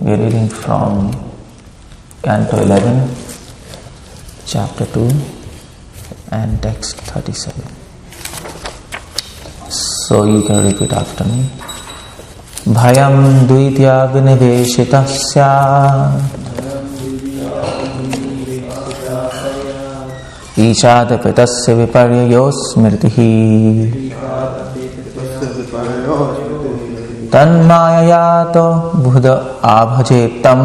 We are reading from Canto 11, Chapter 2 and text 37. So you can repeat after me. Bhayam dvitya viniveshitasya Ishadapitasya viparyayo smritihi Tanmayayato buddha abhajetam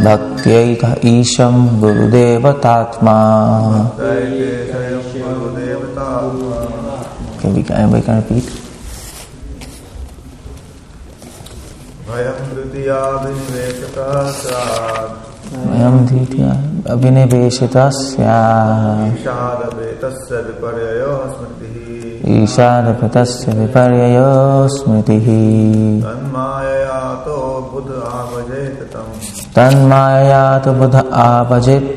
Bhaktivikasa Gurudevatatma. Okay, we can repeat. Vayam dhitya abhiniveshitasya Ishadapitasya viparyayo smritihi Tanmayayato buddha abhajetam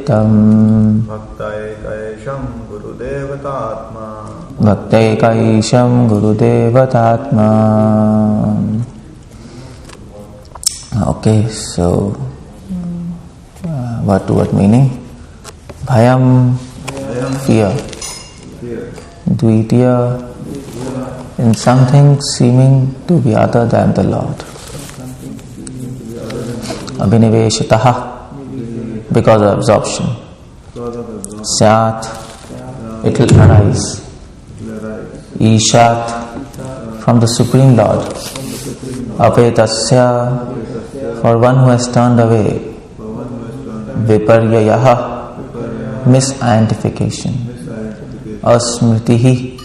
Bhaktivikasa Gurudevatatma. Okay, so what meaning? Bhayam, fear. Dvitya, in something seeming to be other than the Lord. Abhiniveshitaha, because of absorption. Syat, it will arise. Ishat, from the Supreme Lord. Apetasya, for one who has turned away. Viparyayaha, misidentification. Asmritihi,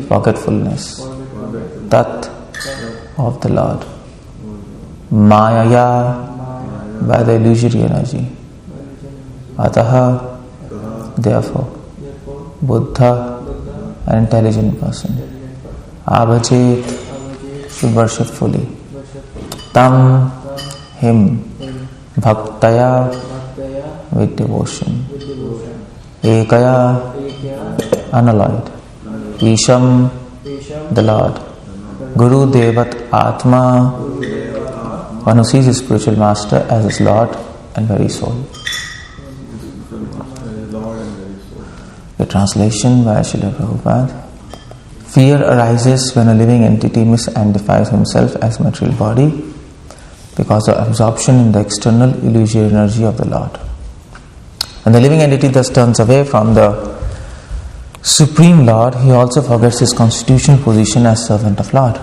forgetfulness. Tat, of the Lord. Mayaya, by the illusory energy. Ataha, therefore. Buddha, an intelligent person. Abhajet, should worship fully. Tam, him. Bhaktaya, with devotion. Ekaya, unalloyed. Isham, the Lord. Guru Devat Atma, one who sees his spiritual master as his Lord and very soul. The translation by Srila Prabhupada. Fear arises when a living entity misidentifies himself as material body because of absorption in the external illusory energy of the Lord. When the living entity thus turns away from the Supreme Lord, he also forgets his constitutional position as servant of Lord.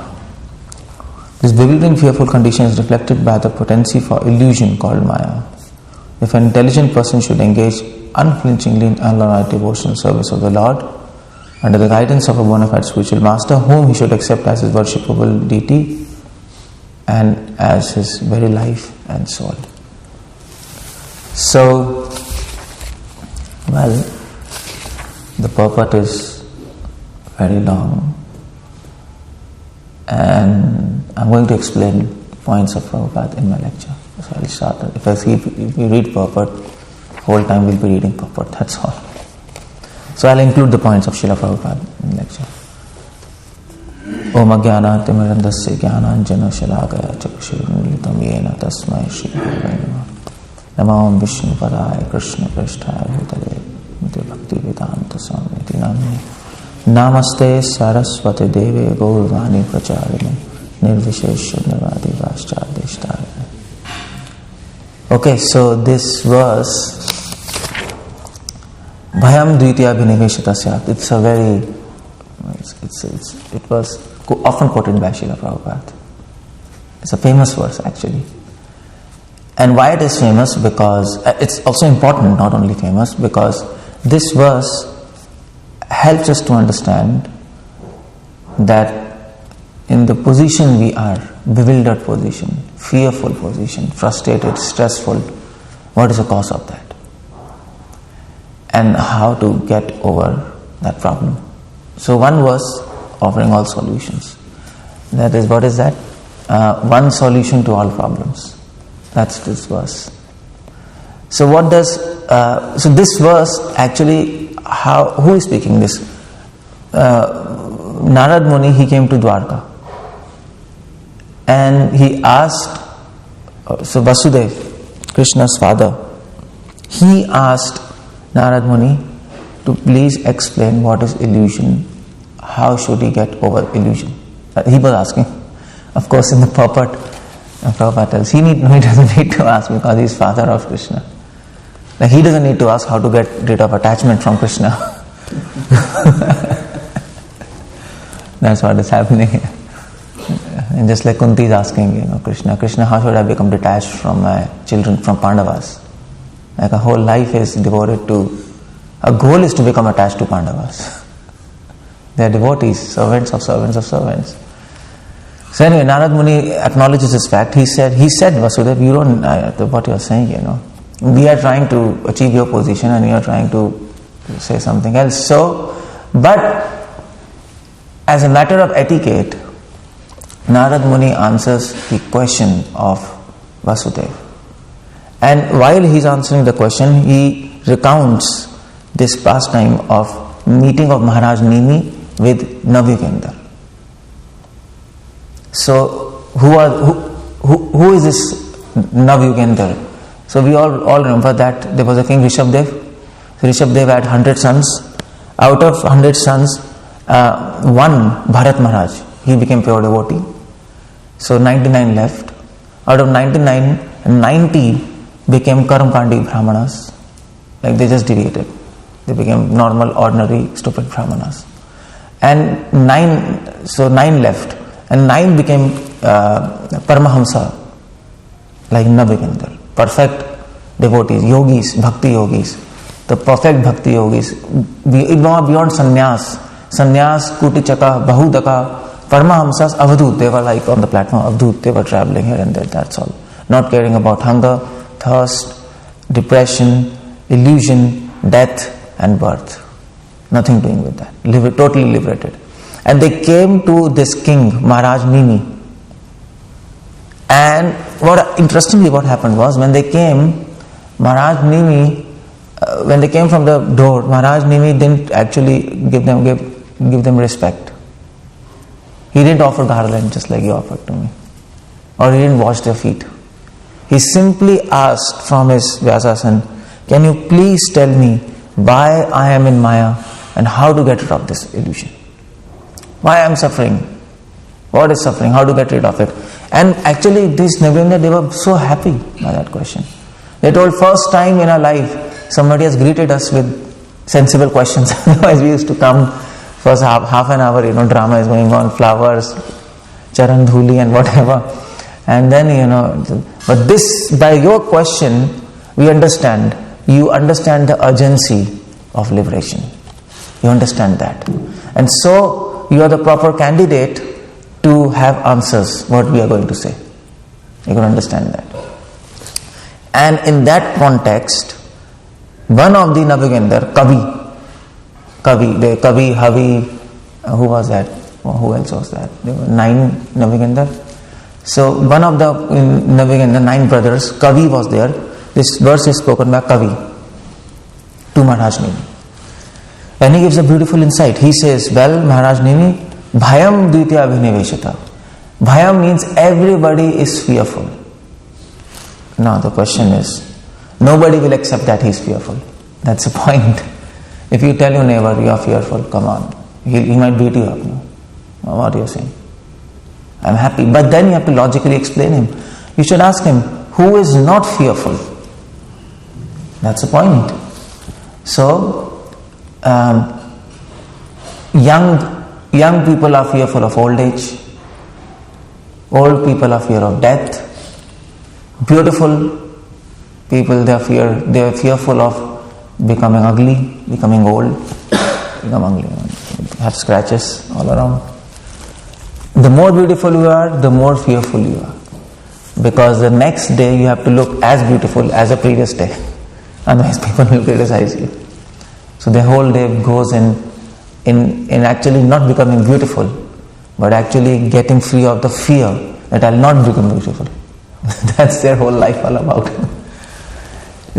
This bewildering, fearful condition is reflected by the potency for illusion called Maya. If an intelligent person should engage unflinchingly in unalloyed devotional service of the Lord, under the guidance of a bona fide spiritual master, whom he should accept as his worshipable deity and as his very life and soul. So, well, the purport is very long, and I'm going to explain points of Prabhupada in my lecture. So I'll start. If we read purport, whole time we'll be reading purport, that's all. So I'll include the points of Srila Prabhupada in the lecture. Om Ajnana Timirandasya Jnananjana Shalakaya Chakshurmilitam Yena Tasmai Shri-Gurave Namah. Namo Vishnu Padaya Krishna Prishthaya Bhutale Mate Bhaktivedanta Swami Namne Namaste Saraswati Deve Gaurvani Pracharine Nirvishesha Nirvadi Vaschadishtarine. Okay, so this verse Bhayam dvitya viniveshitasya. It's a very, it was often quoted by Srila Prabhupada. It's a famous verse actually. And why it is famous? Because it's also important, not only famous, because this verse helps us to understand that in the position we are, bewildered position, fearful position, frustrated, stressful, what is the cause of that? And how to get over that problem. So one verse offering all solutions. That is, what is that? One solution to all problems. That's this verse. So what does, so this verse actually, who is speaking this? Narad Muni, he came to Dwarka. And he asked, so Vasudeva, Krishna's father, he asked Narad Muni to please explain what is illusion, how should he get over illusion. He was asking. Of course, in the purport, Prabhupada tells, he doesn't need to ask because he is father of Krishna. Like he doesn't need to ask how to get rid of attachment from Krishna. That's what is happening here. And just like Kunti is asking, Krishna, how should I become detached from my children, from Pandavas? Like a whole life is devoted to, a goal is to become attached to Pandavas. They are devotees, servants of servants of servants. So anyway, Narad Muni acknowledges this fact. He said, Vasudeva, you don't, what you are saying, we are trying to achieve your position and you are trying to say something else. So, but as a matter of etiquette, Narad Muni answers the question of Vasudeva. And while he is answering the question, he recounts this pastime of meeting of Maharaj Nimi with 𝗪𝗔𝗪. So, who is this 𝗪𝗔𝗪? So we all remember that there was a king Rishabdev. So Rishabdev had 100 sons. Out of 100 sons, one Bharat Maharaj, he became pure devotee. So 99 left. Out of 99, 90 became Karamkandi Brahmanas. Like they just deviated. They became normal, ordinary, stupid Brahmanas. And 9 left. And 9 became Paramahamsa, like 𝗪𝗔𝗪. Perfect devotees, yogis, bhakti yogis, the perfect bhakti yogis, beyond sannyas, kuticaka, bahudaka, paramahamsas, avadut, they were like on the platform, avadut, they were traveling here and there, that's all. Not caring about hunger, thirst, depression, illusion, death and birth. Nothing doing with that. Totally liberated. And they came to this king, Maharaj Nimi. And interestingly what happened was, when they came, Maharaj Nimi, when they came from the door, Maharaj Nimi didn't actually give them respect. He didn't offer garland just like he offered to me. Or he didn't wash their feet. He simply asked from his Vyasasana, can you please tell me why I am in Maya and how to get rid of this illusion? Why I am suffering? What is suffering? How to get rid of it? And actually, these 𝗪𝗔𝗪, they were so happy by that question. They told, first time in our life, somebody has greeted us with sensible questions. Otherwise, we used to come, first half an hour, drama is going on, flowers, charan dhuli and whatever. And then, but this, by your question, we understand. You understand the urgency of liberation. You understand that. And so, you are the proper candidate to have answers, what we are going to say. You can understand that. And in that context, one of the 𝗪𝗔𝗪, Kavi, Havi, who was that? Who else was that? There were 9 𝗪𝗔𝗪. So one of the 𝗪𝗔𝗪, 9 brothers, Kavi was there. This verse is spoken by Kavi to Maharaj Nimi. And he gives a beautiful insight. He says, well, Maharaj Nimi, Bhayam Dvitya Abhiniveshata. Bhayam means everybody is fearful. Now the question is, nobody will accept that he is fearful. That's the point. If you tell your neighbor you are fearful, come on. He might beat you up. No? What are you saying? I'm happy. But then you have to logically explain him. You should ask him, who is not fearful? That's the point. So, young people are fearful of old age. Old people are fear of death. Beautiful people, they are fearful of becoming ugly, becoming old, become ugly, have scratches all around. The more beautiful you are, the more fearful you are. Because the next day you have to look as beautiful as the previous day. Otherwise people will criticize you. So the whole day goes in actually not becoming beautiful, but actually getting free of the fear that I'll not become beautiful. That's their whole life all about.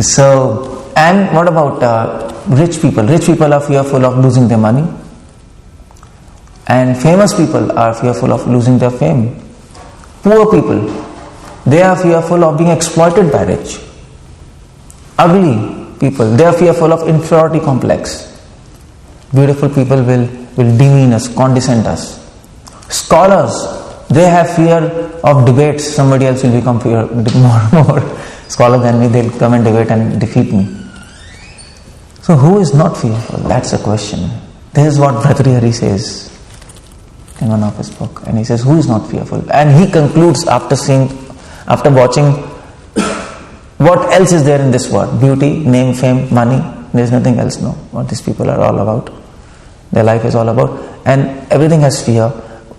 So, and what about rich people? Rich people are fearful of losing their money. And famous people are fearful of losing their fame. Poor people, they are fearful of being exploited by rich. Ugly people, they are fearful of inferiority complex. Beautiful people will demean us, condescend us. Scholars, they have fear of debates. Somebody else will become more scholar than me. They'll come and debate and defeat me. So who is not fearful? That's the question. This is what 𝗪𝗲𝗪 says in one of his book. And he says, who is not fearful? And he concludes after watching, what else is there in this world? Beauty, name, fame, money. There's nothing else, no. What these people are all about. Their life is all about. And everything has fear.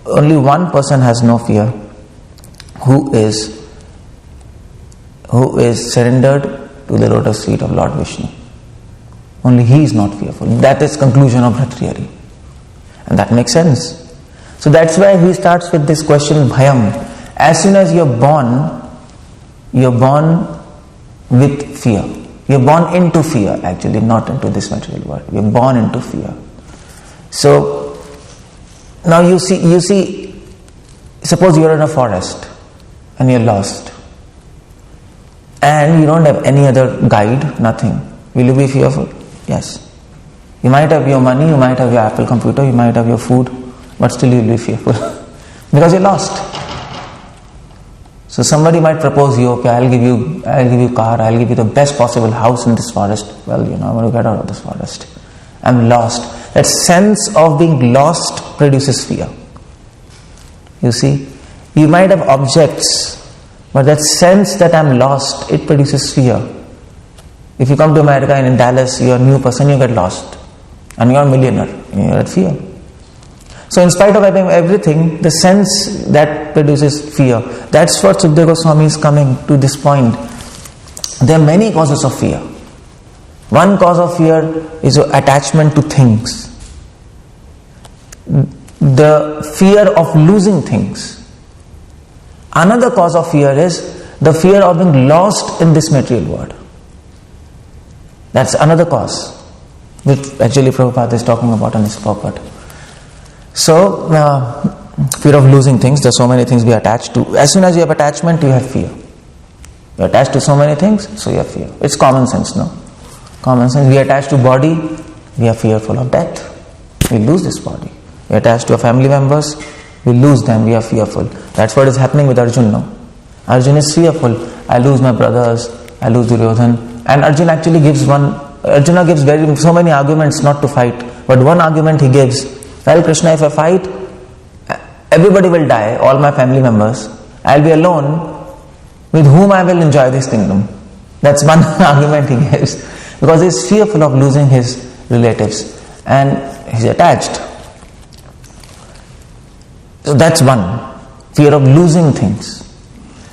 Only one person has no fear, who is surrendered to the lotus feet of Lord Vishnu. Only he is not fearful. That is conclusion of 𝗪𝗲𝗪. And that makes sense. So that's why he starts with this question, bhayam. As soon as you're born with fear. You're born into fear, actually, not into this material world. You're born into fear. So now you see, suppose you're in a forest and you're lost and you don't have any other guide, nothing. Will you be fearful? Yes. You might have your money, you might have your Apple computer, you might have your food, but still you'll be fearful because you're lost. So somebody might propose you, okay, I'll give you car, I'll give you the best possible house in this forest. Well, I want to get out of this forest. I'm lost. That sense of being lost produces fear. You see, you might have objects, but that sense that I'm lost, it produces fear. If you come to America and in Dallas, you're a new person, you get lost. And you're a millionaire, you get fear. So in spite of having everything, the sense that produces fear. That's what 𝗪𝗲𝗪 Goswami is coming to this point. There are many causes of fear. One cause of fear is attachment to things. The fear of losing things. Another cause of fear is the fear of being lost in this material world. That's another cause, which actually Prabhupada is talking about in his purport. So, fear of losing things, there are so many things we attach to. As soon as you have attachment, you have fear. You're attached to so many things, so you have fear. It's common sense, no? Common sense. We attach to body, we are fearful of death. We lose this body. We attach to our family members, we lose them, we are fearful. That's what is happening with Arjuna now. Arjuna is fearful. I lose my brothers, I lose Duryodhan. And Arjuna actually gives so many arguments not to fight. But one argument he gives, well, Krishna, if I fight, everybody will die, all my family members. I'll be alone, with whom I will enjoy this kingdom. That's one argument he gives. Because he's fearful of losing his relatives. And he's attached. So that's one. Fear of losing things.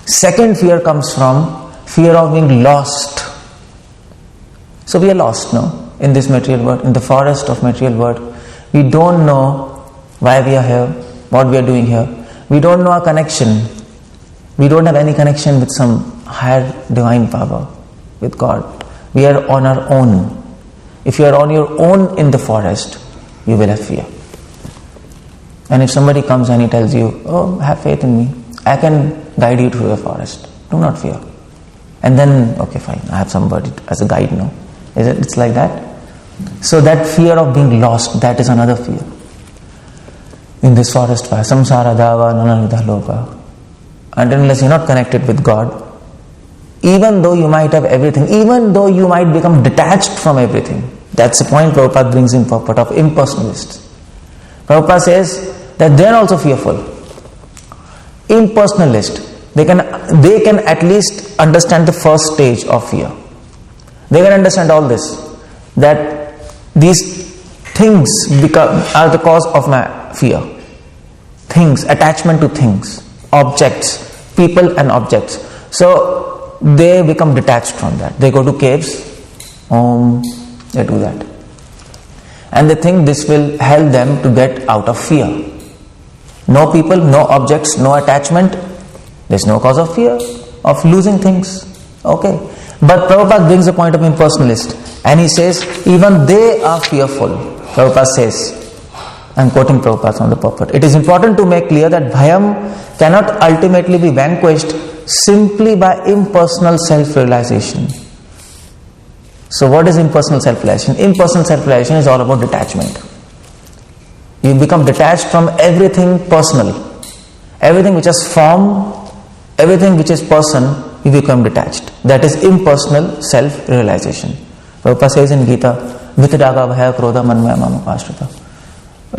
Second fear comes from fear of being lost. So we are lost now in this material world, in the forest of material world. We don't know why we are here, what we are doing here. We don't know our connection. We don't have any connection with some higher divine power, with God. We are on our own. If you are on your own in the forest, you will have fear. And if somebody comes and he tells you, oh, have faith in me, I can guide you through the forest. Do not fear. And then, okay, fine, I have somebody as a guide now. It's like that. So that fear of being lost, that is another fear. In this forest fire, samsara dava nananidha loka. Until unless you're not connected with God, even though you might have everything, even though you might become detached from everything, that's the point Prabhupada brings in purport of impersonalists. Prabhupada says that they are also fearful. Impersonalist, they can at least understand the first stage of fear. They can understand all this, that these things are the cause of my fear. Things, attachment to things, objects, people and objects. So they become detached from that. They go to caves, they do that. And they think this will help them to get out of fear. No people, no objects, no attachment. There's no cause of fear of losing things. Okay. But Prabhupada brings a point of impersonalist. And he says, even they are fearful. Prabhupada says, I'm quoting Prabhupada from the purport. It is important to make clear that bhayam cannot ultimately be vanquished simply by impersonal self-realization. So what is impersonal self-realization? Impersonal self-realization is all about detachment. You become detached from everything personal. Everything which has form, everything which is person, you become detached. That is impersonal self-realization. Prabhupada says in Gita, Vitadaga bhaya krodha manmaya mamapashrita.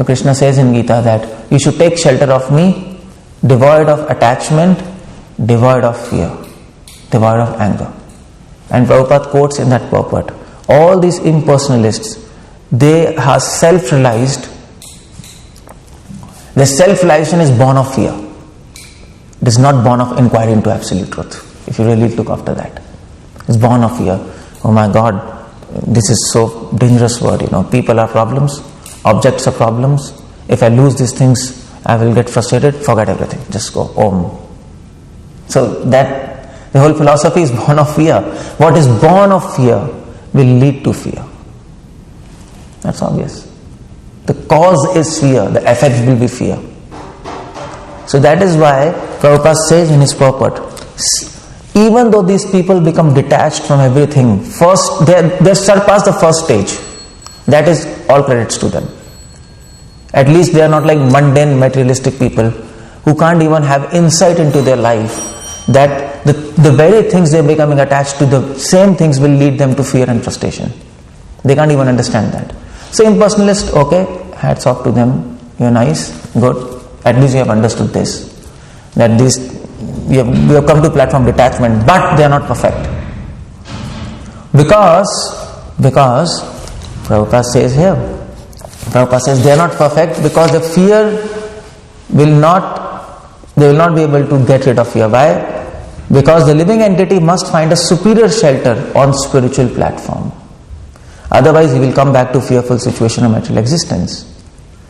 Krishna says in Gita that you should take shelter of me, devoid of attachment, devoid of fear, devoid of anger. And Prabhupada quotes in that purport, all these impersonalists, they are self-realized. Their self-realization is born of fear. It is not born of inquiry into absolute truth. If you really look after that, it's born of fear. Oh my God, this is so dangerous word. People are problems, objects are problems. If I lose these things, I will get frustrated. Forget everything. Just go Om. So that the whole philosophy is born of fear. What is born of fear will lead to fear. That's obvious. The cause is fear. The effect will be fear. So that is why Prabhupada says in his purport, even though these people become detached from everything, first they surpass the first stage. That is all credits to them. At least they are not like mundane materialistic people who can't even have insight into their life, that the very things they are becoming attached to, the same things will lead them to fear and frustration. They can't even understand that. So impersonalist, okay, hats off to them. You're nice, good. At least you have understood this. That we have come to platform detachment, but they are not perfect. Because Prabhupada says here, Prabhupada says they are not perfect because the fear they will not be able to get rid of fear. Why? Because the living entity must find a superior shelter on spiritual platform. Otherwise he will come back to fearful situation of material existence.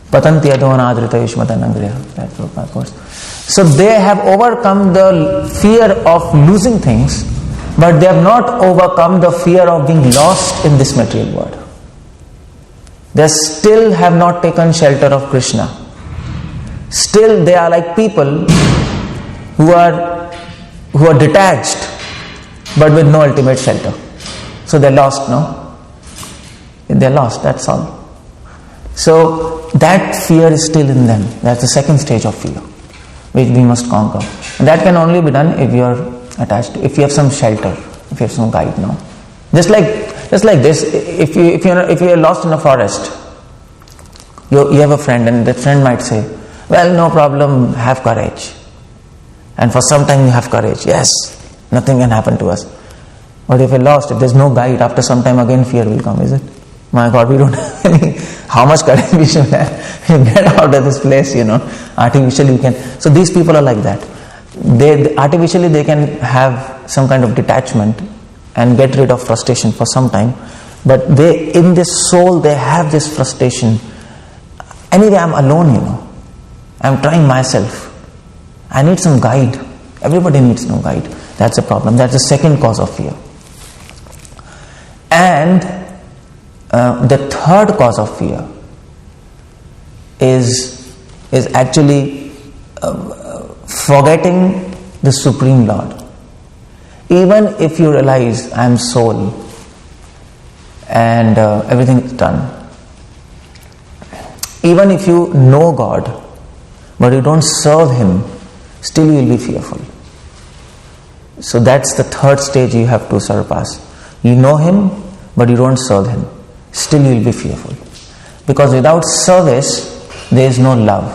Patanti adonadrita yushmatanangriya. That Prabhupada quotes. So they have overcome the fear of losing things, but they have not overcome the fear of being lost in this material world. They still have not taken shelter of Krishna. Still they are like people who are detached, but with no ultimate shelter. So they're lost, no? They're lost, that's all. So that fear is still in them. That's the second stage of fear, which we must conquer. And that can only be done if you are attached, if you have some shelter, if you have some guide, no? Just like this, if you are lost in a forest, you have a friend, and that friend might say, well, no problem, have courage. And for some time you have courage. Yes, nothing can happen to us. But if you're lost, if there's no guide, after some time again fear will come, is it? My God, we don't have any, how much courage we should have. Get out of this place, artificially we can. So these people are like that. Artificially they can have some kind of detachment and get rid of frustration for some time. But in this soul, they have this frustration. Anyway, I'm alone, I'm trying myself. I need some guide. Everybody needs no guide. That's a problem. That's the second cause of fear. And the third cause of fear is actually forgetting the Supreme Lord. Even if you realize I am soul and everything is done, even if you know God but you don't serve Him, still you will be fearful. So that's the third stage you have to surpass. You know Him but you don't serve Him, still you will be fearful. Because without service there is no love.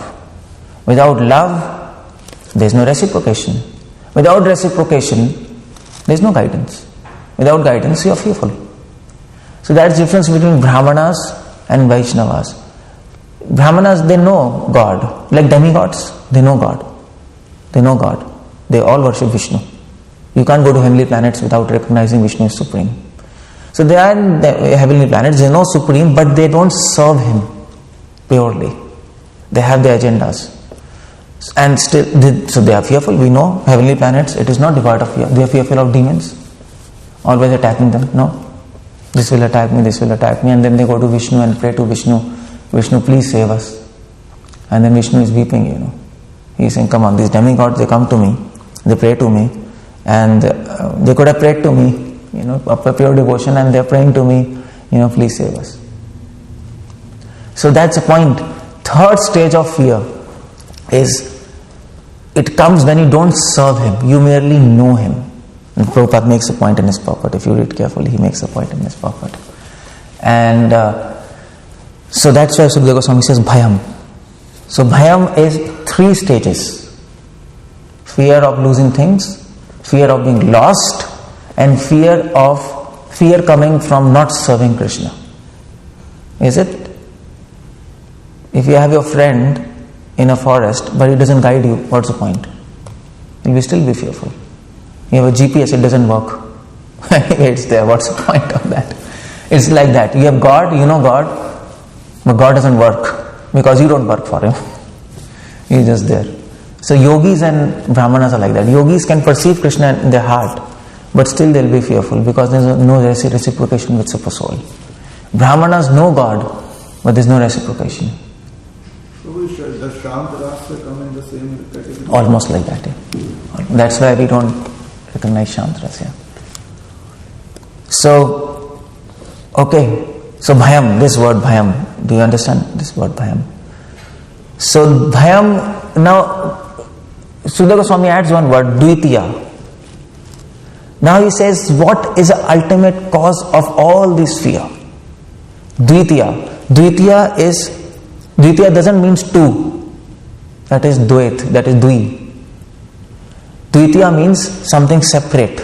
Without love there is no reciprocation. Without reciprocation there is no guidance. Without guidance you are fearful. So that's the difference between Brahmanas and Vaishnavas. Brahmanas, they know God, like demigods. They know God. They know God. They all worship Vishnu. You can't go to heavenly planets without recognizing Vishnu as Supreme. So they are in the heavenly planets, they know Supreme, but they don't serve Him purely. They have their agendas. And still, so they are fearful. We know heavenly planets, it is not devoid of fear. They are fearful of demons, always attacking them. No, this will attack me, and then they go to Vishnu and pray to Vishnu. Vishnu, please save us. And then Vishnu is weeping, He's saying, come on, these demigods, they come to me, they pray to me, and they could have prayed to me, of pure devotion, and they're praying to me, please save us. So that's the point. Third stage of fear is, it comes when you don't serve him, you merely know him. And Prabhupada makes a point in his purport. If you read carefully, he makes a point in his purport. And so that's why Sukadeva Goswami says bhayam. So bhayam is 3 stages. Fear of losing things, fear of being lost, and fear coming from not serving Krishna. Is it? If you have your friend in a forest, but he doesn't guide you, what's the point? You will still be fearful. You have a GPS, it doesn't work. It's there, what's the point of that? It's like that. You have God, you know God, but God doesn't work because you don't work for him. He's just there. So yogis and brahmanas are like that. Yogis can perceive Krishna in their heart, but still they'll be fearful because there's no reciprocation with super soul. Brahmanas know God, but there's no reciprocation. So does Shantarasa come in the same category? Almost like that. Yeah. That's why we don't recognize Shantarasa. Yeah. So, okay. So bhayam, this word bhayam. Do you understand this word bhayam? So bhayam, now Sukadeva Goswami adds one word, 𝗕vitiya. Now he says, what is the ultimate cause of all this fear? 𝗕vitiya. 𝗕vitiya doesn't mean two. That is dvait, that is dvi. 𝗕vitiya means something separate.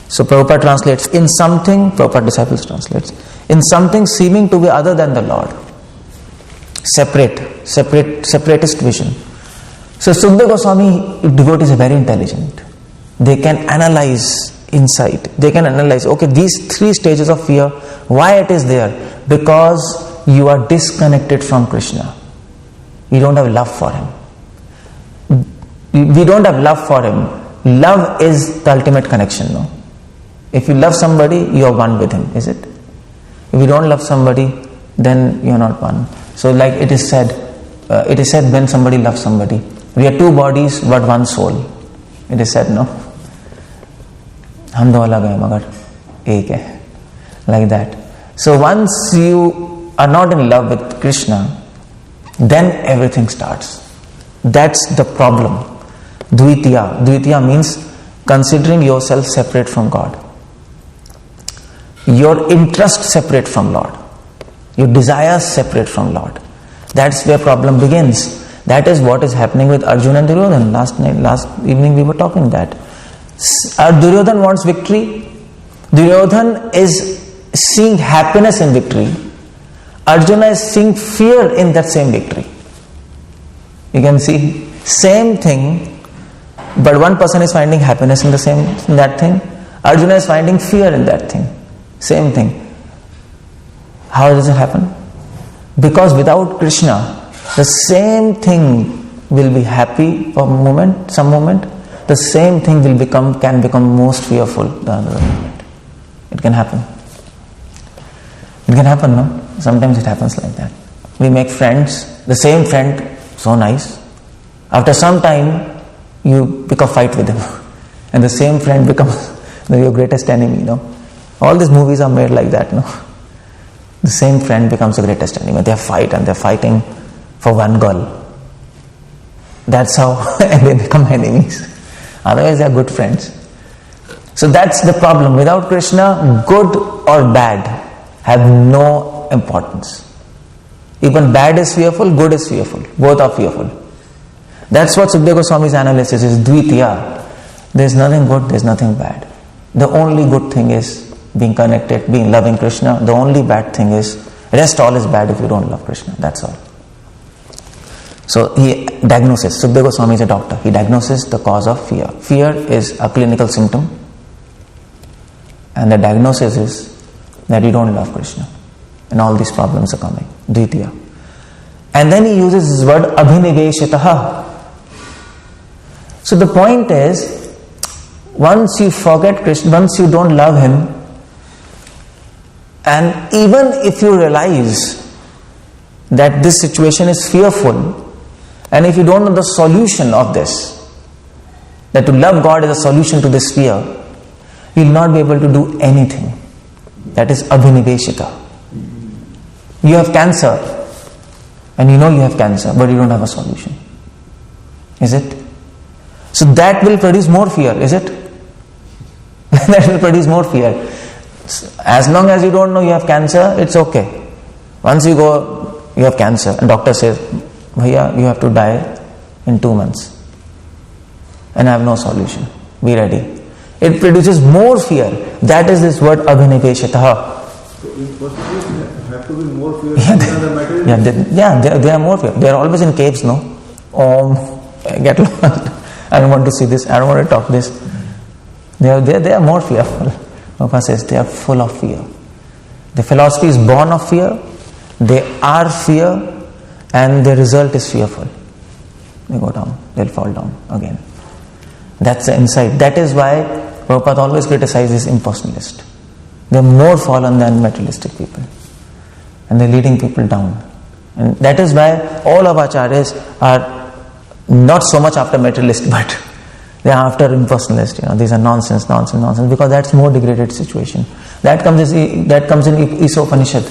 So Prabhupada translates, in something, Prabhupada disciples translates, in something seeming to be other than the Lord. Separatist vision. So Sukadeva Goswami devotees are very intelligent. They can analyze insight. They can analyze, okay, these 3 stages of fear, why it is there? Because you are disconnected from Krishna. You don't have love for him. We don't have love for him. Love is the ultimate connection, no? If you love somebody, you are one with him, is it? If you don't love somebody, then you are not one. So like it is said when somebody loves somebody, we are 2 bodies but one soul. It is said, no? हम दो अलग हैं मगर एक है. Like that. So once you are not in love with Krishna, then everything starts. That's the problem. 𝗕vitiya. 𝗕vitiya means considering yourself separate from God. Your interest separate from Lord. Your desires separate from Lord. That's where problem begins. That is what is happening with Arjuna and Duryodhana. Last evening we were talking that. Duryodhana wants victory. Duryodhana is seeing happiness in victory. Arjuna is seeing fear in that same victory. You can see same thing, but one person is finding happiness in that thing. Arjuna is finding fear in that thing. Same thing. How does it happen? Because without Krishna, the same thing will be happy for some moment. The same thing can become most fearful the other moment. It can happen. It can happen, no? Sometimes it happens like that. We make friends, the same friend, so nice. After some time, you pick a fight with him. And the same friend becomes your greatest enemy, no? All these movies are made like that, no? The same friend becomes the greatest enemy. They fight and they're fighting for one girl. That's how they become enemies. Otherwise they are good friends. So that's the problem. Without Krishna, good or bad have no importance. Even bad is fearful, good is fearful. Both are fearful. That's what Sukadeva Goswami's analysis is, 𝗕vitiya. There's nothing good, there's nothing bad. The only good thing is being connected, being loving Krishna. The only bad thing is, rest all is bad if you don't love Krishna. That's all. So he diagnoses, Sukadeva Goswami is a doctor. He diagnoses the cause of fear. Fear is a clinical symptom. And the diagnosis is that you don't love Krishna. And all these problems are coming. 𝗕vitiya. And then he uses this word abhiniveshitaha. So the point is, once you forget Krishna, once you don't love him, and even if you realize that this situation is fearful, and if you don't know the solution of this, that to love God is a solution to this fear, you will not be able to do anything. That is abhiniveshita. You have cancer, and you know you have cancer, but you don't have a solution. Is it? So that will produce more fear, is it? That will produce more fear. As long as you don't know you have cancer, it's okay. Once you go, you have cancer, and doctor says, Bhaiya, you have to die in 2 months. And I have no solution. Be ready. It produces more fear. That is this word abhiniveshita. So in first place, have to be more fear than the material. They are more fear. They are always in caves, no? Get lost. I don't want to see this. I don't want to talk this. They are more fearful. Prabhupada says they are full of fear. The philosophy is born of fear. They are fear, and the result is fearful. They go down. They'll fall down again. That's the insight. That is why Prabhupada always criticizes impersonalists. They're more fallen than materialistic people. And they're leading people down. And that is why all of acharyas are not so much after materialist, but they are after impersonalist. These are nonsense, because that's more degraded situation. That comes in Isa-Upanishad,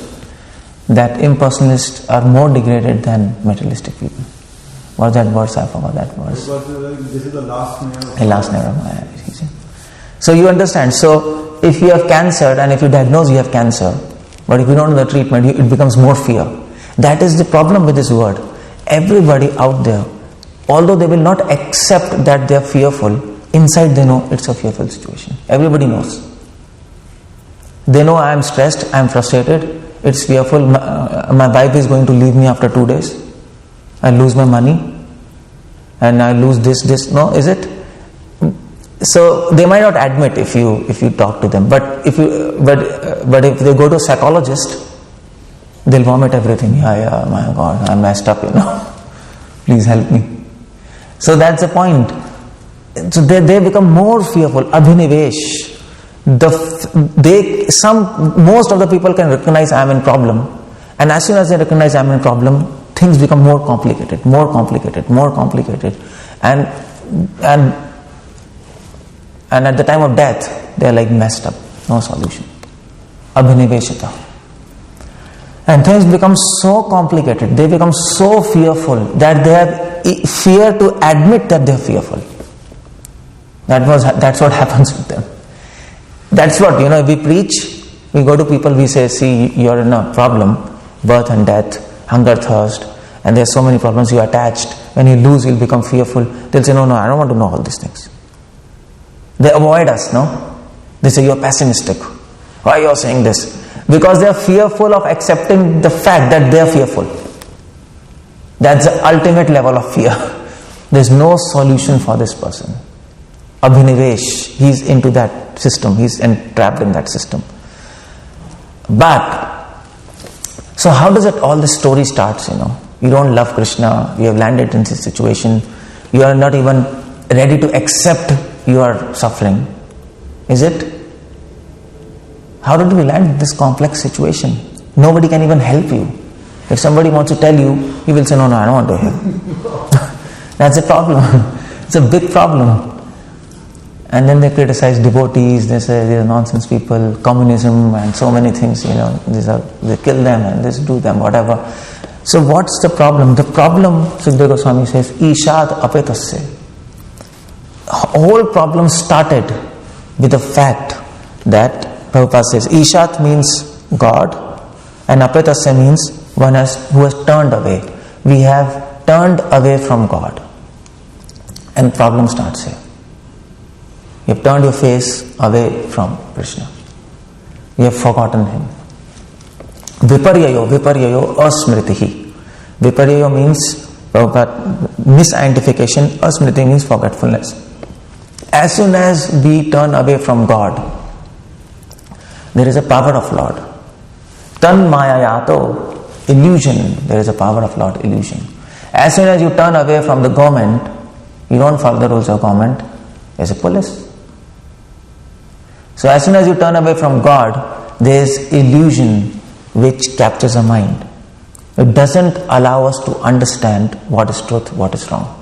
that impersonalists are more degraded than materialistic people. What's that verse? I forgot that verse. This is the last snare. The last snare of Maya. So you understand. So if you have cancer, and if you diagnose you have cancer, but if you don't know the treatment, it becomes more fear. That is the problem with this word. Everybody out there, although they will not accept that they are fearful, inside they know it's a fearful situation. Everybody knows. They know I am stressed, I am frustrated, it's fearful, my wife is going to leave me after 2 days, I lose my money, and I lose this. No, is it? So they might not admit if you talk to them, but if if they go to a psychologist, they'll vomit everything. Yeah, my God, I messed up, Please help me. So that's the point. So they become more fearful. Abhinivesh. Most of the people can recognize I am in problem, and as soon as they recognize I am in problem, things become more complicated, and at the time of death, they are like messed up, no solution. Abhiniveshita. And things become so complicated, they become so fearful that they have fear to admit that they are fearful. That's what happens with them. That's what, we preach, we go to people, we say, see, you're in a problem, birth and death, hunger, thirst, and there's so many problems, you are attached. When you lose, you'll become fearful. They'll say, no, I don't want to know all these things. They avoid us, no? They say, you're pessimistic. Why you're saying this? Because they are fearful of accepting the fact that they are fearful. That's the ultimate level of fear. There's no solution for this person. Abhinivesh, he's into that system, he's entrapped in that system. But, so how does all this story starts, You don't love Krishna, you have landed in this situation, you are not even ready to accept your suffering. Is it? How did we land in this complex situation? Nobody can even help you. If somebody wants to tell you, he will say, no, I don't want to hear. That's a problem. It's a big problem. And then they criticize devotees, they say these are nonsense people, communism and so many things, they kill them and this do them, whatever. So what's the problem? The problem, Sukadeva Goswami says, 𝗙𝗲𝗹𝗶𝗃. Whole problem started with the fact that Prabhupada says, 𝗙𝗲 means God, and 𝗹𝗶𝗃 means one who has turned away. We have turned away from God. And problem starts here. You have turned your face away from Krishna. You have forgotten Him. Viparyayo 𝗪smritihi. Viparyayo means misidentification, 𝗪smriti means forgetfulness. As soon as we turn away from God, there is a power of Lord. Tanmayayato, illusion, there is a power of Lord, illusion. As soon as you turn away from the government, you don't follow the rules of government, there's a police. So as soon as you turn away from God, there is illusion which captures the mind. It doesn't allow us to understand what is truth, what is wrong.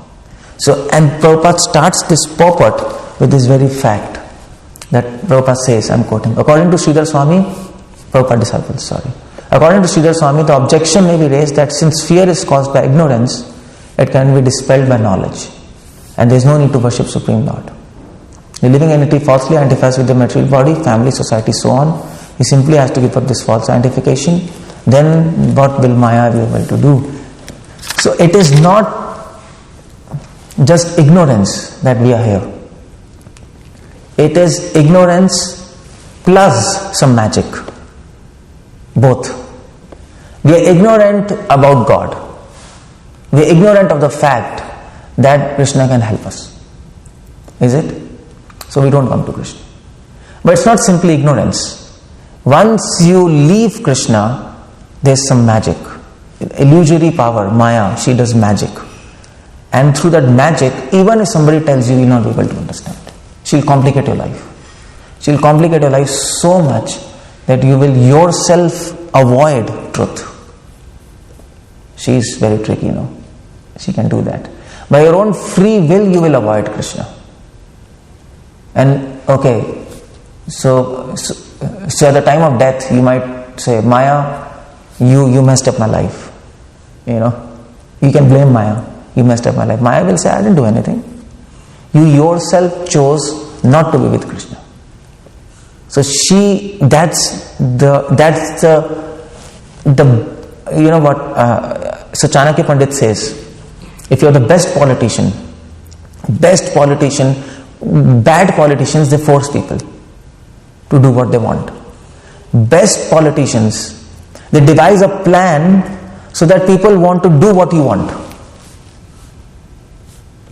So, and Prabhupada starts this purport with this very fact that Prabhupada says, I'm quoting, according to 𝗙𝗲𝗪 Swami, Prabhupada disciples, sorry. According to 𝗙𝗲𝗪 Swami, the objection may be raised that since fear is caused by ignorance, it can be dispelled by knowledge, and there is no need to worship Supreme Lord. The living entity falsely identifies with the material body, family, society, so on. He simply has to give up this false identification. Then what will Maya be able to do? So it is not just ignorance that we are here. It is ignorance plus some magic. Both. We are ignorant about God. We are ignorant of the fact that Krishna can help us. Is it? So we don't come to Krishna. But it's not simply ignorance. Once you leave Krishna, there's some magic. Illusory power, Maya, she does magic. And through that magic, even if somebody tells you, you'll not be able to understand. She'll complicate your life. She'll complicate your life so much that you will yourself avoid truth. She is very tricky, She can do that. By your own free will, you will avoid Krishna. And okay, so at the time of death, you might say, Maya, you messed up my life. You can blame Maya. You messed up my life. Maya will say, I didn't do anything. You yourself chose not to be with Krishna. So that's the so Chanakya Pandit says, if you're the best politician, bad politicians, they force people to do what they want. Best politicians, they devise a plan so that people want to do what you want.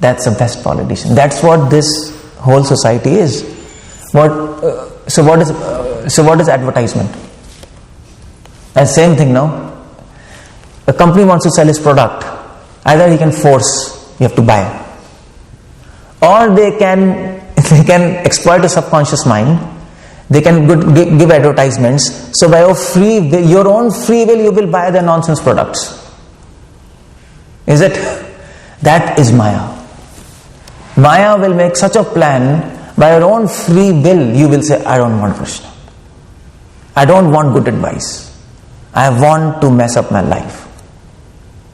That's the best politician. That's what this whole society is. So what is advertisement? And same thing now. A company wants to sell his product. Either he can force, you have to buy, or they can exploit the subconscious mind. They can give advertisements. So by your own free will, you will buy their nonsense products. Is it? That is Maya. Maya will make such a plan. By your own free will, you will say, I don't want Krishna. I don't want good advice. I want to mess up my life.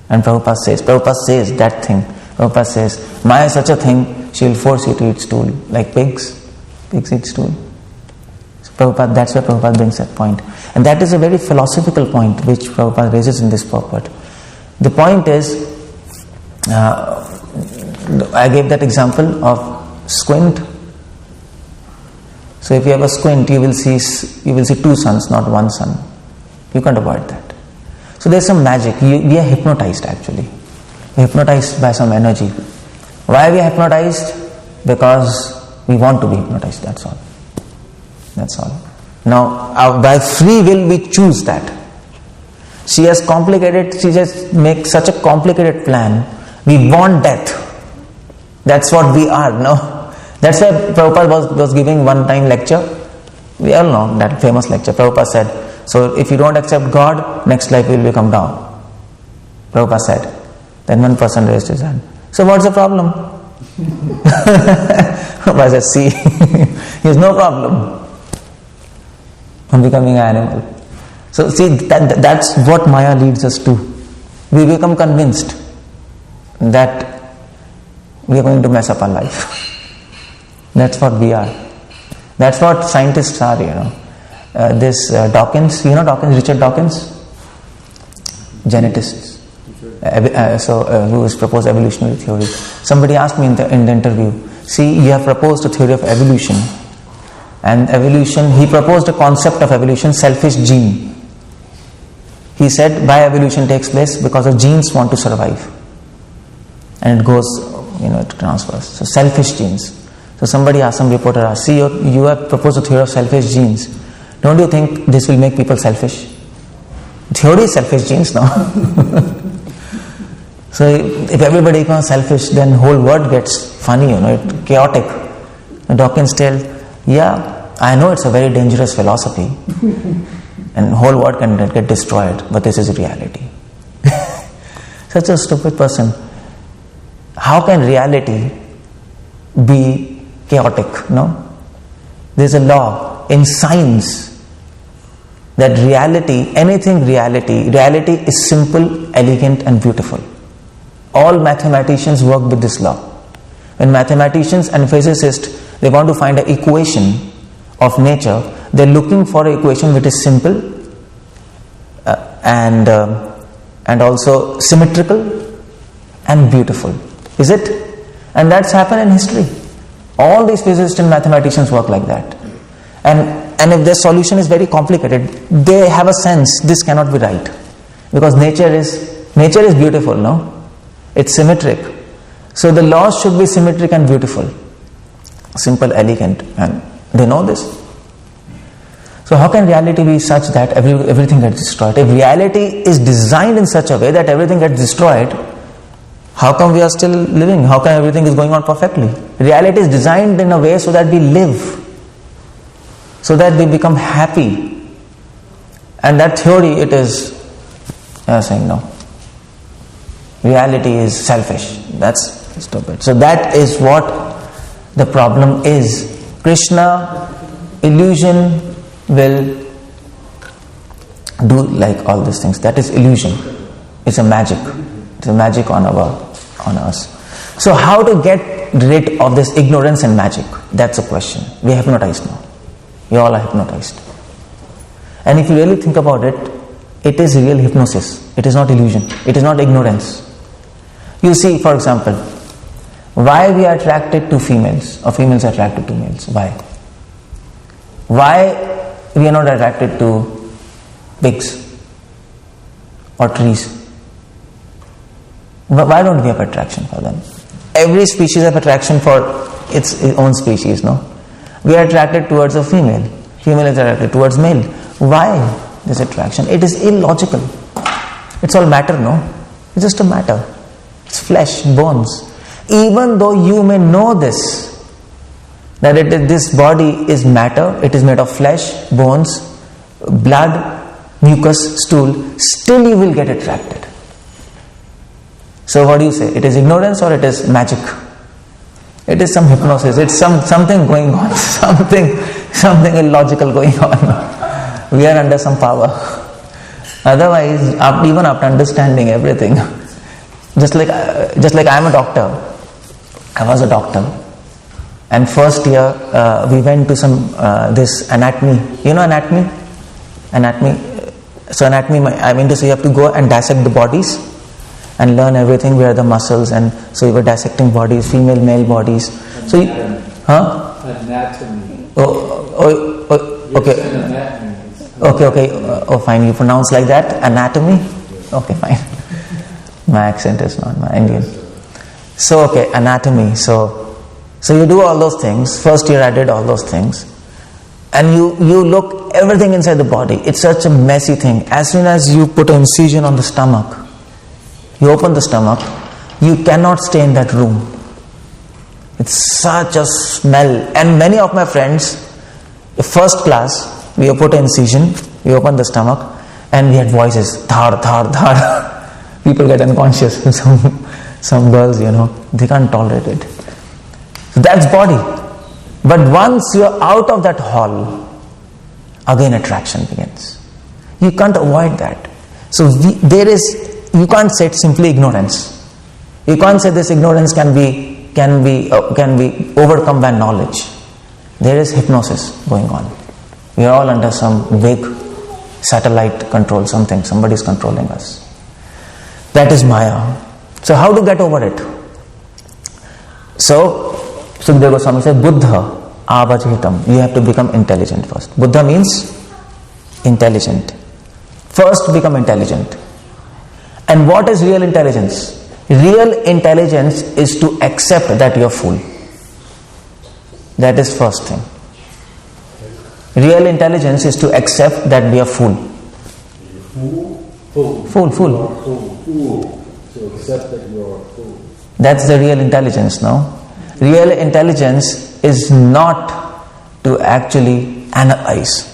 And Prabhupada says that thing. Prabhupada says, Maya is such a thing, she will force you to eat stool. Like pigs eat stool. So Prabhupada, that's where Prabhupada brings that point. And that is a very philosophical point which Prabhupada raises in this purport. The point is, I gave that example of squint. So if you have a squint, you will see two suns, not one sun. You can't avoid that. So there's some magic. We are hypnotized actually. We're hypnotized by some energy. Why are we hypnotized? Because we want to be hypnotized, that's all. That's all. Now, by free will we choose that. She just makes such a complicated plan. We want death. That's what we are, no? That's why Prabhupada was giving one time lecture. We all know that famous lecture. Prabhupada said, so if you don't accept God, next life will become down. Prabhupada said. Then one person raised his hand. So what's the problem? Prabhupada said, see, there's no problem. I'm becoming an animal. So see, that's what Maya leads us to. We become convinced that we are going to mess up our life. That's what we are. That's what scientists are, This Dawkins, Dawkins, Richard Dawkins? Genetist. Who has proposed evolutionary theory. Somebody asked me in the interview, see, you have proposed a theory of evolution. And evolution, he proposed a concept of evolution, selfish gene. He said, why evolution takes place? Because the genes want to survive. And it goes, it transfers. So selfish genes. So some reporter asked, see, you have proposed a theory of selfish genes. Don't you think this will make people selfish? Theory is selfish genes now. So if everybody becomes selfish, then whole world gets funny, chaotic. And Dawkins tells, yeah, I know it's a very dangerous philosophy. And whole world can get destroyed, but this is reality. Such a stupid person. How can reality be chaotic? No? There's a law in science that reality is simple, elegant and beautiful. All mathematicians work with this law. When mathematicians and physicists, they want to find an equation of nature, they're looking for an equation which is simple and also symmetrical and beautiful. Is it? And that's happened in history. All these physicists and mathematicians work like that. And if their solution is very complicated, they have a sense this cannot be right. Because nature is beautiful, no? It's symmetric. So the laws should be symmetric and beautiful. Simple, elegant. And they know this. So how can reality be such that everything gets destroyed? If reality is designed in such a way that everything gets destroyed, how come we are still living? How come everything is going on perfectly? Reality is designed in a way so that we live, so that we become happy. And that theory, it is saying no. Reality is selfish. That's stupid. So that is what the problem is. Krishna, illusion will do like all these things. That is illusion. It's a magic. It's a magic on us. So how to get rid of this ignorance and magic? That's a question. We are hypnotized now. We all are hypnotized. And if you really think about it, it is real hypnosis. It is not illusion. It is not ignorance. You see, for example, why we are attracted to females or females are attracted to males? Why? Why we are not attracted to pigs or trees? Why don't we have attraction for them? Every species have attraction for its own species, no? We are attracted towards a female. Female is attracted towards male. Why this attraction? It is illogical. It's all matter, no? It's just a matter. It's flesh, bones. Even though you may know this, that this body is matter, it is made of flesh, bones, blood, mucus, stool, still you will get attracted. So what do you say? It is ignorance or it is magic? It is some hypnosis. It's something going on, something illogical going on. We are under some power. Otherwise, even after understanding everything, just like I am a doctor, I was a doctor, and first year we went to some this anatomy. You know anatomy? So anatomy, I mean to say, you have to go and dissect the bodies and learn everything, where the muscles, and so we were dissecting bodies, female, male bodies. So anatomy. Okay. Oh, fine. You pronounce like that? Anatomy? Okay, fine. My accent is not my Indian. So, okay, anatomy. So you do all those things. First year I did all those things. And you look everything inside the body. It's such a messy thing. As soon as you put an incision on the stomach, you open the stomach, you cannot stay in that room. It's such a smell. And many of my friends, first class, we put an incision, we open the stomach, and we had voices, thar, thar, thar. People get unconscious. Some girls, they can't tolerate it. So that's body. But once you're out of that hall, again attraction begins. You can't avoid that. So you can't say it's simply ignorance. You can't say this ignorance can be overcome by knowledge. There is hypnosis going on. We are all under some big satellite control, somebody is controlling us. That is Maya. So how to get over it? So Sukadeva Goswami said, Buddha avajhitam. You have to become intelligent first. Buddha means intelligent. First become intelligent. And what is real intelligence? Real intelligence is to accept that you are fool. That is first thing. Real intelligence is to accept that we are fool. Fool. So accept that you are a fool. That's the real intelligence, no? Real intelligence is not to actually analyze.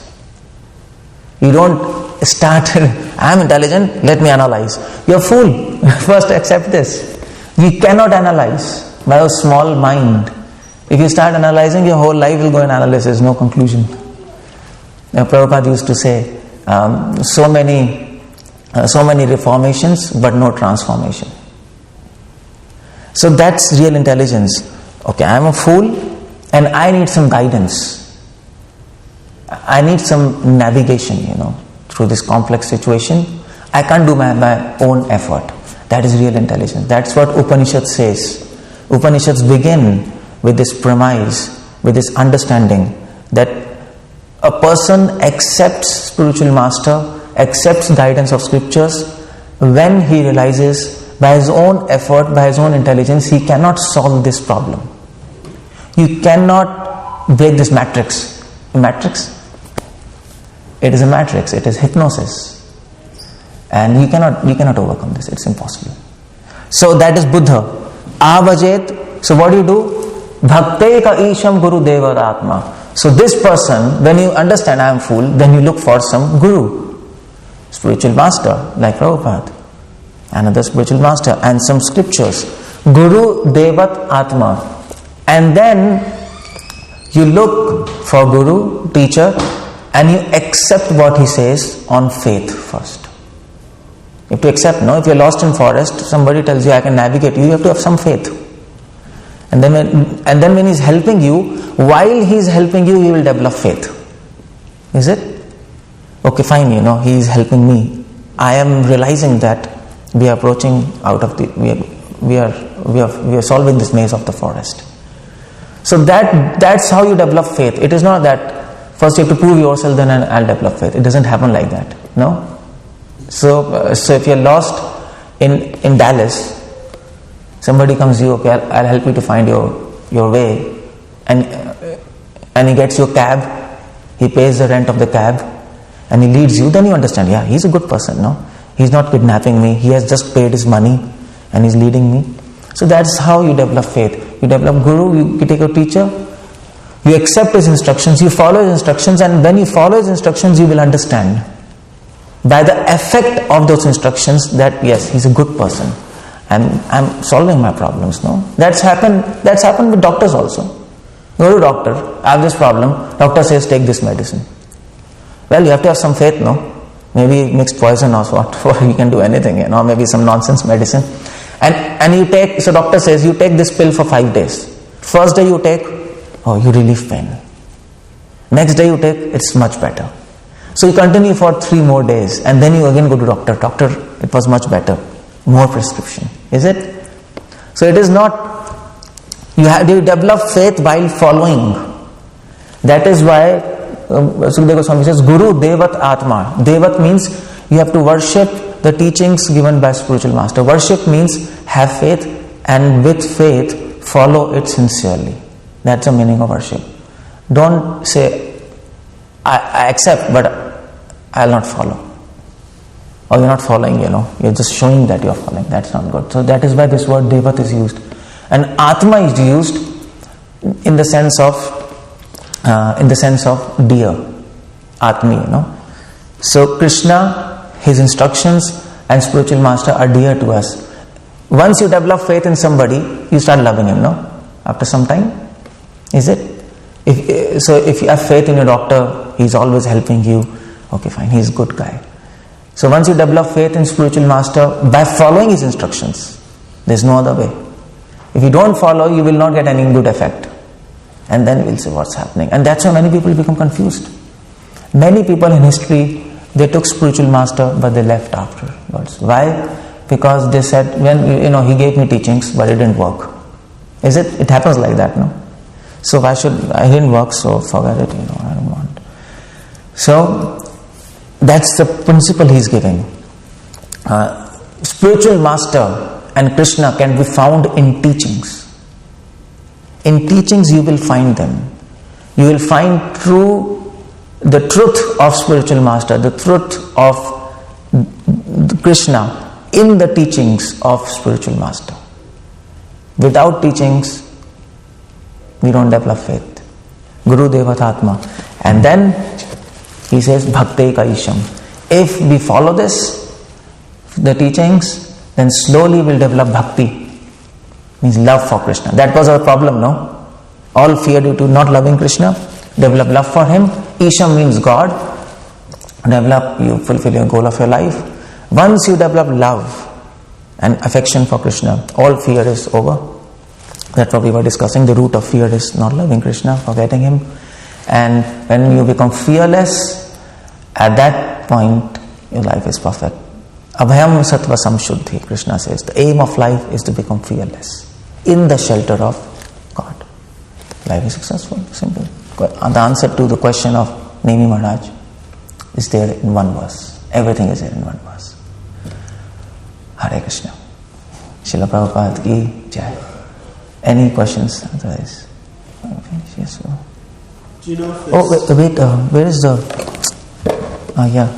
You don't start, I am intelligent, let me analyze. You're a fool. First accept this. You cannot analyze by a small mind. If you start analyzing, your whole life will go in analysis, no conclusion. Now, Prabhupada used to say, so many reformations, but no transformation. So that's real intelligence. Okay, I am a fool and I need some guidance. I need some navigation, through this complex situation. I can't do my own effort. That is real intelligence. That's what Upanishad says. Upanishads begin with this premise, with this understanding that a person accepts spiritual master, accepts guidance of scriptures when he realizes by his own effort, by his own intelligence, he cannot solve this problem. You cannot break this matrix. Matrix? It is a matrix. It is hypnosis. And you cannot overcome this. It's impossible. So that is Buddha. Avajet. So what do? 𝗪𝗂𝗪𝗍𝗪 𝗪𝗲𝗪𝗪𝗪𝗪. So this person, when you understand I am fool, then you look for some guru, spiritual master like Prabhupada, another spiritual master, and some scriptures. Guru Devat Atma. And then you look for guru, teacher, and you accept what he says on faith first. You have to accept, if you're lost in forest, somebody tells you I can navigate you have to have some faith. And then when he's helping you, while he's helping you, he will develop faith. Is it? Okay, fine, he is helping me. I am realizing that we are approaching out of the, we are solving this maze of the forest. So that's how you develop faith. It is not that first you have to prove yourself, then I'll develop faith. It doesn't happen like that. No? So if you're lost in Dallas, somebody comes to you, okay, I'll help you to find your way, and he gets your cab, he pays the rent of the cab, and he leads you, then you understand, yeah, he's a good person, he's not kidnapping me, he has just paid his money, and he's leading me. So that's how you develop faith. You develop guru, you take a teacher, you accept his instructions, you follow his instructions, and when you follow his instructions, you will understand by the effect of those instructions that yes, he's a good person. I'm solving my problems, That's happened with doctors also. Go to doctor, I have this problem, doctor says take this medicine. Well, you have to have some faith, Maybe mixed poison or what, or you can do anything, maybe some nonsense medicine. And you take, so doctor says you take this pill for 5 days. First day you take, you relieve pain. Next day you take, it's much better. So you continue for 3 more days, and then you again go to doctor. Doctor, it was much better. More prescription. Is it? So it is not, you develop faith while following. That is why Sukadeva Goswami says, Guru Devat Atma. Devat means you have to worship the teachings given by spiritual master. Worship means have faith, and with faith follow it sincerely. That's the meaning of worship. Don't say, I accept, but I'll not follow. Or you're not following, you're just showing that you're following. That's not good. So that is why this word Devat is used. And Atma is used in the sense of dear, Atmi, So Krishna, his instructions and spiritual master are dear to us. Once you develop faith in somebody, you start loving him, After some time. Is it? If you have faith in your doctor, he's always helping you, okay, fine, he's a good guy. So once you develop faith in spiritual master by following his instructions, there's no other way. If you don't follow, you will not get any good effect. And then we'll see what's happening. And that's why many people become confused. Many people in history, they took spiritual master, but they left afterwards. Why? Because they said, when he gave me teachings, but it didn't work. Is it? It happens like that, So I didn't work, so forget it, I don't want. So that's the principle he's giving. Spiritual master and Krishna can be found in teachings. In teachings you will find them. You will find the truth of spiritual master, the truth of Krishna in the teachings of spiritual master. Without teachings, we don't develop faith. Guru Devat Atma. And then he says 𝗪𝗂𝗪𝗍𝗪. If we follow this, the teachings, then slowly we'll develop bhakti, means love for Krishna. That was our problem, no? All fear due to not loving Krishna. Develop love for him. Isha means God. Develop, you fulfill your goal of your life. Once you develop love and affection for Krishna, all fear is over. That's what we were discussing. The root of fear is not loving Krishna, forgetting him. And when you become fearless, at that point your life is perfect. 𝗙𝗲𝗪𝗀𝗀𝗪𝗲 samshuddhi, Krishna says. The aim of life is to become fearless in the shelter of God. Life is successful, simple. The answer to the question of Nemi Maharaj is there in one verse. Everything is there in one verse. Hare Krishna. Srila Prabhupada ki jai. Any questions? Otherwise, yes. Do you know if Oh, wait, where is the... yeah.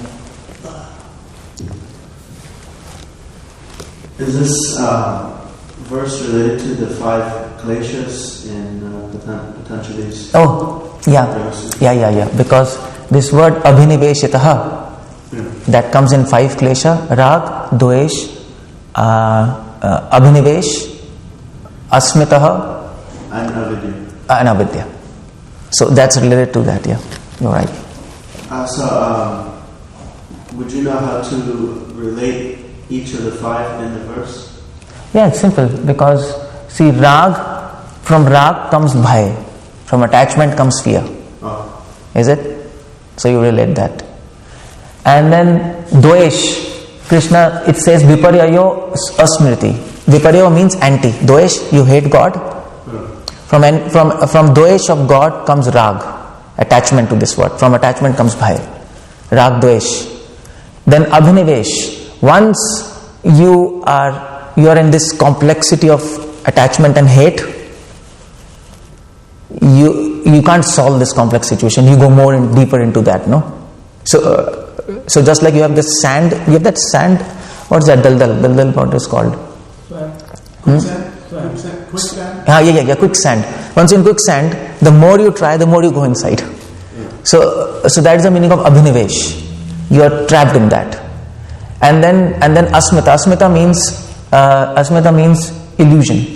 Is this verse related to the 5 kleshas in Patanjali's? Oh, yeah. Because this word abhiniveshitaha, that comes in 5 klesha: rag, dvesh, abhinivesh, asmitaha, and avidya. So that's related to that, yeah. You're right. Would you know how to relate each of the 5 in the verse? Yeah, it's simple. Because, see, rag, from rag comes bhai. From attachment comes fear. Oh. Is it? So you relate that. And then dvesh, Krishna, it says viparyayo asmriti. Viparyayo means anti. Dvesh, you hate God. From dvesh of God comes rag, attachment to this word. From attachment comes bhai. Rag dvesh. Then abhinivesh. Once you are in this complexity of attachment and hate, you can't solve this complex situation. You go more and deeper into that, no? So just like you have this sand, you have that sand. What's that? Daldal, what is called? Quicksand? Yeah, quicksand. Once in quicksand, the more you try, the more you go inside. So that is the meaning of abhinivesh. You are trapped in that. And then asmita. Asmita means illusion.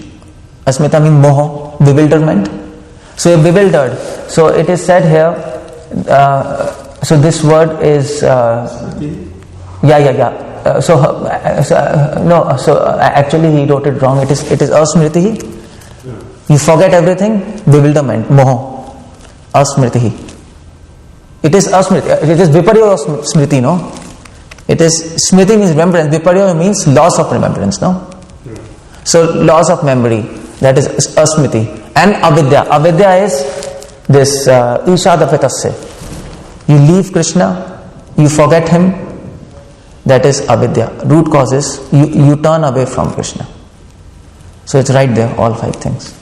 Asmita means moho, bewilderment. So you're bewildered. So it is said here, so this word is actually he wrote it wrong. It is asmritihi. You forget everything, bewilderment, moho, asmritihi. It is asmriti. It is viparyo smriti, no? It is smriti means remembrance. Viparyo means loss of remembrance, no? So loss of memory, that is asmriti. And avidya. Avidya is this 𝗙𝗲𝗋 𝗪𝗃𝗃. You leave Krishna, you forget him. That is avidya. Root cause is you turn away from Krishna. So it's right there, all 5 things.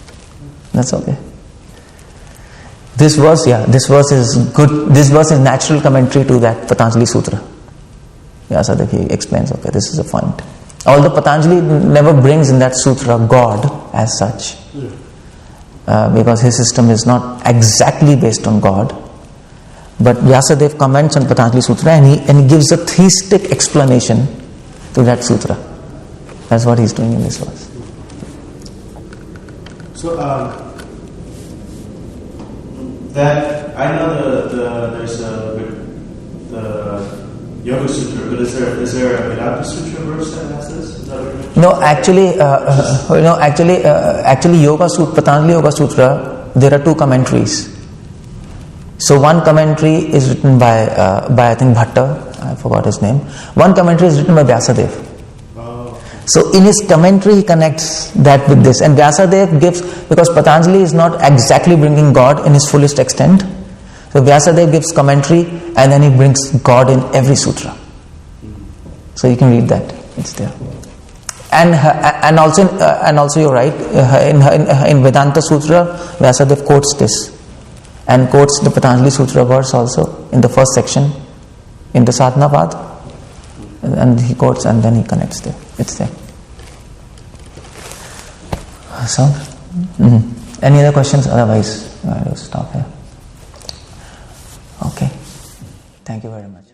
That's okay. This verse is good. This verse is natural commentary to that Patanjali Sutra. Vyasadeva, he explains, okay, this is a point. Although Patanjali never brings in that sutra God as such, because his system is not exactly based on God. But Vyasadeva comments on Patanjali Sutra and he gives a theistic explanation to that sutra. That's what he's doing in this verse. So that I know there's the Yoga Sutra, but is there a Vedanta Sutra verse that has this? Is that what you're mentioning? No, actually Yoga Sutra, Patanjali Yoga Sutra, there are 2 commentaries. So one commentary is written by I think Bhatta, I forgot his name. One commentary is written by Vyasadeva. So in his commentary he connects that with this, and Vyasadeva gives, because Patanjali is not exactly bringing God in his fullest extent, so Vyasadeva gives commentary and then he brings God in every sutra. So you can read that, it's there. And also you're right, in Vedanta Sutra Vyasadeva quotes this and quotes the Patanjali Sutra verse also in the first section in the Sadhana Path, and he quotes and then he connects there. It's there. So, any other questions? Otherwise, I will stop here. Okay. Thank you very much.